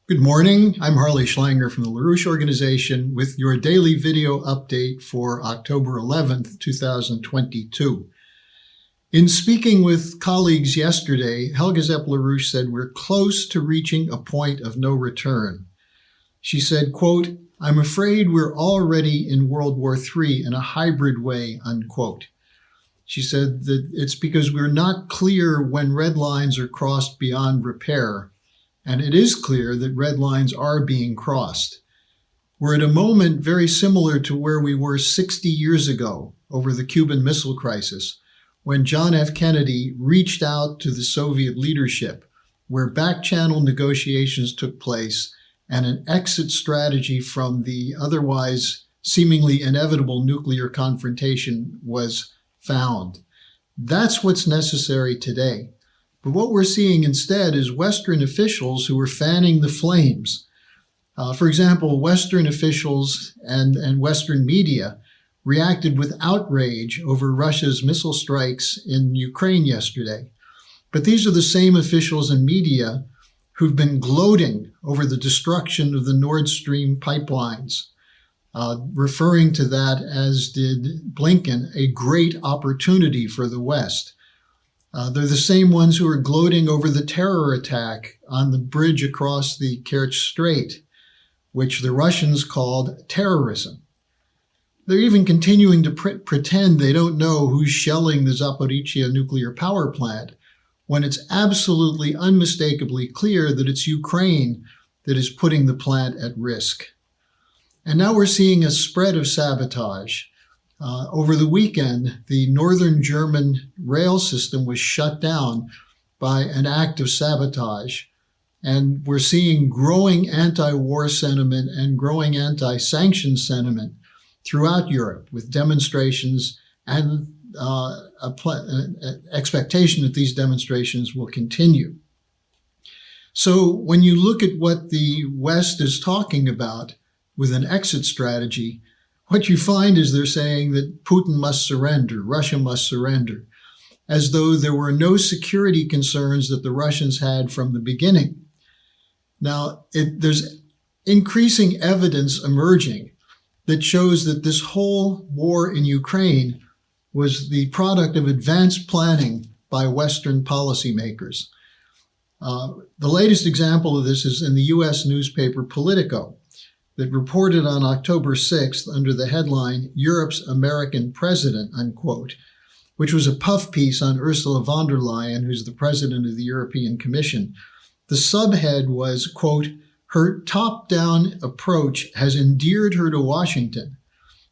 Good morning. I'm Harley Schlanger from the LaRouche organization with your daily video update for October 11th, 2022. In speaking with colleagues yesterday, Helga Zepp-LaRouche said we're close to reaching a point of no return. She said, quote, "I'm afraid we're already in World War III in a hybrid way," unquote. She said that it's because we're not clear when red lines are crossed beyond repair. And it is clear that red lines are being crossed. We're at a moment very similar to where we were 60 years ago over the Cuban Missile Crisis, when John F. Kennedy reached out to the Soviet leadership, where back-channel negotiations took place and an exit strategy from the otherwise seemingly inevitable nuclear confrontation was found. That's what's necessary today. But what we're seeing instead is Western officials who are fanning the flames. For example, Western officials and Western media reacted with outrage over Russia's missile strikes in Ukraine yesterday. But these are the same officials and media who've been gloating over the destruction of the Nord Stream pipelines, referring to that, as did Blinken, a great opportunity for the West. They're the same ones who are gloating over the terror attack on the bridge across the Kerch Strait, which the Russians called terrorism. They're even continuing to pretend they don't know who's shelling the Sabotage nuclear power plant, when it's absolutely unmistakably clear that it's Ukraine that is putting the plant at risk. And now we're seeing a spread of sabotage. Over the weekend, the northern German rail system was shut down by an act of sabotage. And we're seeing growing anti-war sentiment and growing anti-sanction sentiment throughout Europe, with demonstrations and expectation that these demonstrations will continue. So when you look at what the West is talking about with an exit strategy, what you find is they're saying that Putin must surrender, Russia must surrender, as though there were no security concerns that the Russians had from the beginning. Now, there's increasing evidence emerging that shows that this whole war in Ukraine was the product of advanced planning by Western policymakers. The latest example of this is in the U.S. newspaper Politico, that reported on October 6th under the headline, "Europe's American President," unquote, which was a puff piece on Ursula von der Leyen, who's the president of the European Commission. The subhead was, quote, "Her top-down approach has endeared her to Washington,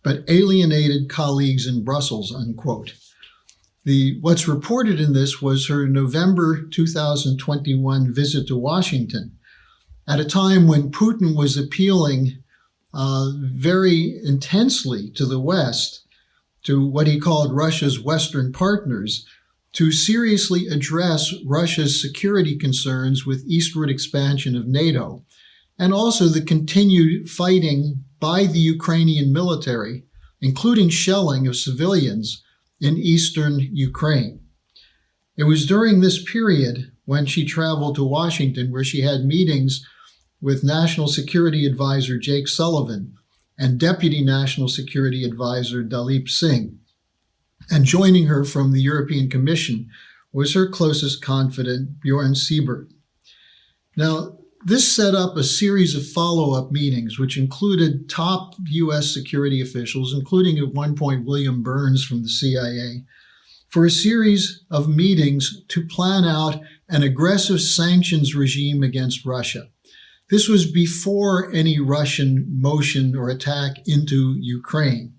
but alienated colleagues in Brussels," unquote. What's reported in this was her November 2021 visit to Washington, at a time when Putin was appealing very intensely to the West, to what he called Russia's Western partners, to seriously address Russia's security concerns with eastward expansion of NATO, and also the continued fighting by the Ukrainian military, including shelling of civilians in eastern Ukraine. It was during this period when she traveled to Washington, where she had meetings with National Security Advisor Jake Sullivan and Deputy National Security Advisor Dalip Singh. And joining her from the European Commission was her closest confidant, Bjorn Siebert. Now, this set up a series of follow-up meetings, which included top U.S. security officials, including at one point William Burns from the CIA, for a series of meetings to plan out an aggressive sanctions regime against Russia. This was before any Russian motion or attack into Ukraine.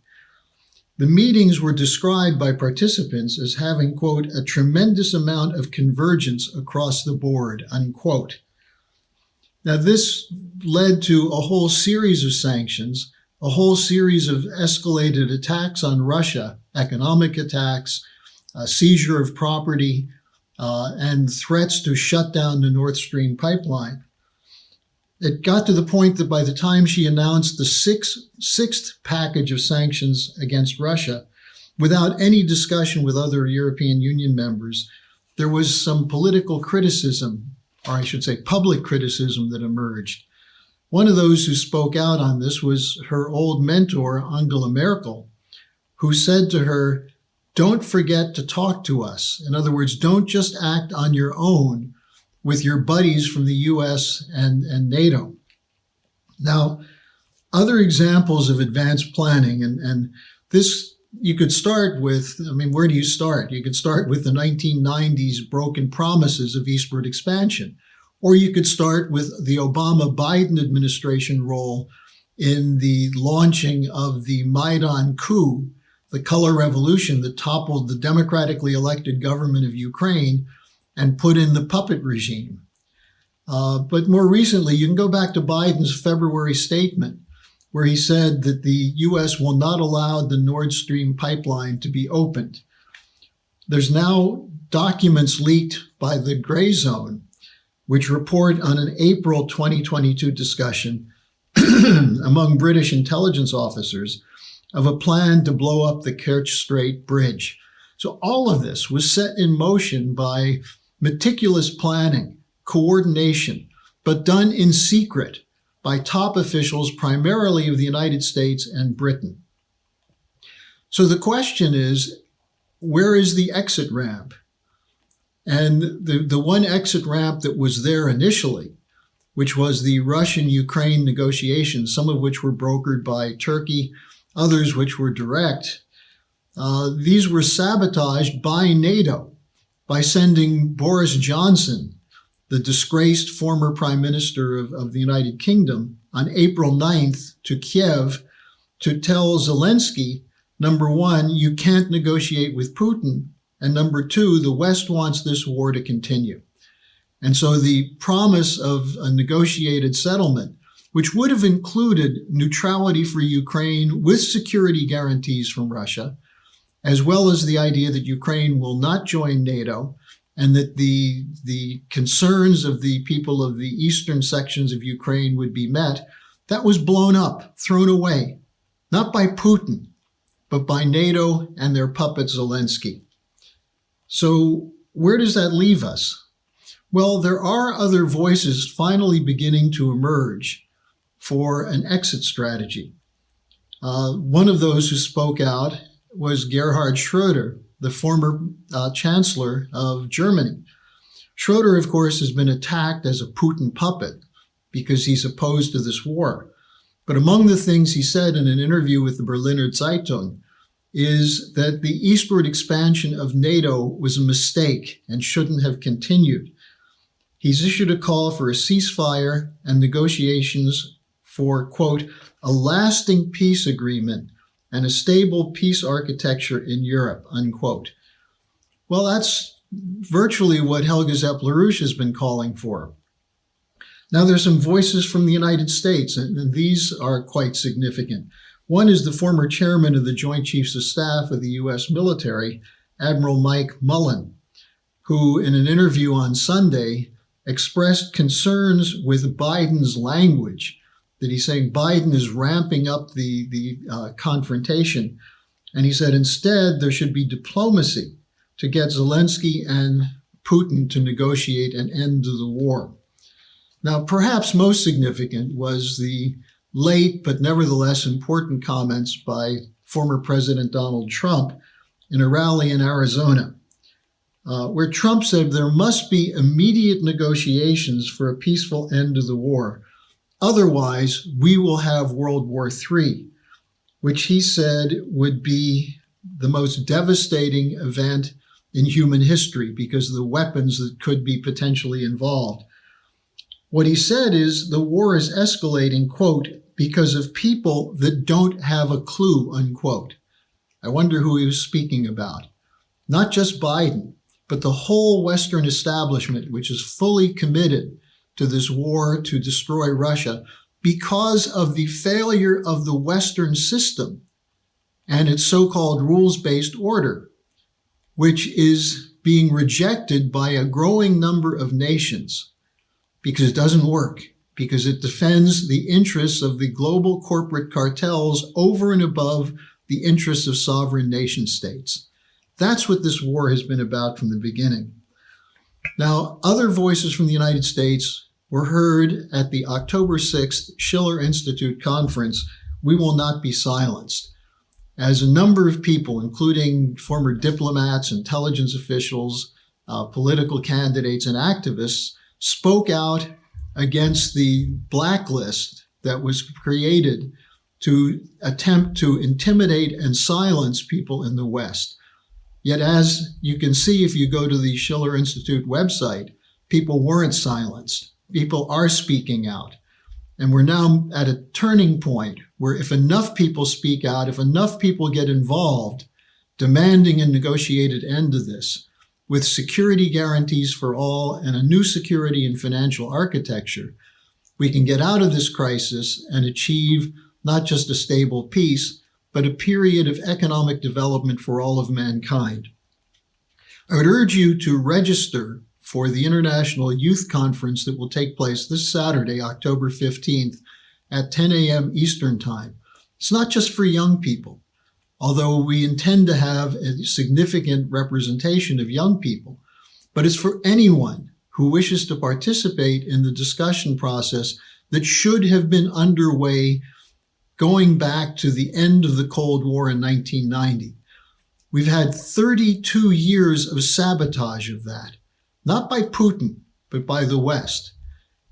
The meetings were described by participants as having, quote, "a tremendous amount of convergence across the board," unquote. Now, this led to a whole series of sanctions, a whole series of escalated attacks on Russia, economic attacks, seizure of property, and threats to shut down the Nord Stream pipeline. It got to the point that by the time she announced the sixth package of sanctions against Russia, without any discussion with other European Union members, there was some political criticism or I should say public criticism that emerged. One of those who spoke out on this was her old mentor, Angela Merkel, who said to her, "Don't forget to talk to us." In other words, don't just act on your own with your buddies from the US and NATO. Now, other examples of advanced planning, and this you could start with, where do you start? You could start with the 1990s broken promises of eastward expansion, or you could start with the Obama-Biden administration role in the launching of the Maidan coup, the color revolution that toppled the democratically elected government of Ukraine and put in the puppet regime. But more recently, you can go back to Biden's February statement, where he said that the U.S. will not allow the Nord Stream pipeline to be opened. There's now documents leaked by the Gray Zone, which report on an April 2022 discussion among British intelligence officers of a plan to blow up the Kerch Strait Bridge. So all of this was set in motion by meticulous planning, coordination, but done in secret by top officials primarily of the United States and Britain. So the question is, where is the exit ramp? And the one exit ramp that was there initially, which was the Russian-Ukraine negotiations, some of which were brokered by Turkey, others which were direct, these were sabotaged by NATO by sending Boris Johnson, the disgraced former prime minister of the United Kingdom, on April 9th to Kiev to tell Zelensky, number one, you can't negotiate with Putin, and number two, the West wants this war to continue. And so the promise of a negotiated settlement, which would have included neutrality for Ukraine with security guarantees from Russia, as well as the idea that Ukraine will not join NATO, and that the concerns of the people of the eastern sections of Ukraine would be met, that was blown up, thrown away, not by Putin, but by NATO and their puppet Zelensky. So where does that leave us? Well, there are other voices finally beginning to emerge for an exit strategy. One of those who spoke out was Gerhard Schroeder, the former chancellor of Germany. Schroeder, of course, has been attacked as a Putin puppet because he's opposed to this war. But among the things he said in an interview with the Berliner Zeitung is that the eastward expansion of NATO was a mistake and shouldn't have continued. He's issued a call for a ceasefire and negotiations for, quote, a lasting peace agreement and a stable peace architecture in Europe, unquote. Well, that's virtually what Helga Zepp-LaRouche has been calling for. Now, there's some voices from the United States, and these are quite significant. One is the former chairman of the Joint Chiefs of Staff of the U.S. military, Admiral Mike Mullen, who in an interview on Sunday expressed concerns with Biden's language, that he's saying Biden is ramping up the confrontation. And he said instead there should be diplomacy to get Zelensky and Putin to negotiate an end to the war. Now, perhaps most significant was the late but nevertheless important comments by former President Donald Trump in a rally in Arizona, where Trump said there must be immediate negotiations for a peaceful end to the war. Otherwise, we will have World War III, which he said would be the most devastating event in human history because of the weapons that could be potentially involved. What he said is the war is escalating, quote, because of people that don't have a clue, unquote. I wonder who he was speaking about. Not just Biden, but the whole Western establishment, which is fully committed to this war to destroy Russia because of the failure of the Western system and its so-called rules-based order, which is being rejected by a growing number of nations because it doesn't work, because it defends the interests of the global corporate cartels over and above the interests of sovereign nation states. That's what this war has been about from the beginning. Now, other voices from the United States were heard at the October 6th Schiller Institute conference, We Will Not Be Silenced, as a number of people, including former diplomats, intelligence officials, political candidates, and activists, spoke out against the blacklist that was created to attempt to intimidate and silence people in the West. Yet, as you can see if you go to the Schiller Institute website, people weren't silenced. People are speaking out. And we're now at a turning point where if enough people speak out, if enough people get involved, demanding a negotiated end to this, with security guarantees for all and a new security and financial architecture, we can get out of this crisis and achieve not just a stable peace, but a period of economic development for all of mankind. I would urge you to register for the International Youth Conference that will take place this Saturday, October 15th at 10 a.m. Eastern Time. It's not just for young people, although we intend to have a significant representation of young people, but it's for anyone who wishes to participate in the discussion process that should have been underway going back to the end of the Cold War in 1990. We've had 32 years of sabotage of that. Not by Putin, but by the West.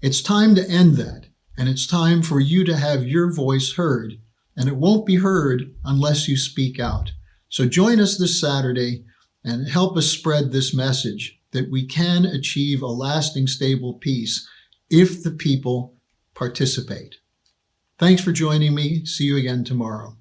It's time to end that, and it's time for you to have your voice heard, and it won't be heard unless you speak out. So join us this Saturday and help us spread this message that we can achieve a lasting, stable peace if the people participate. Thanks for joining me. See you again tomorrow.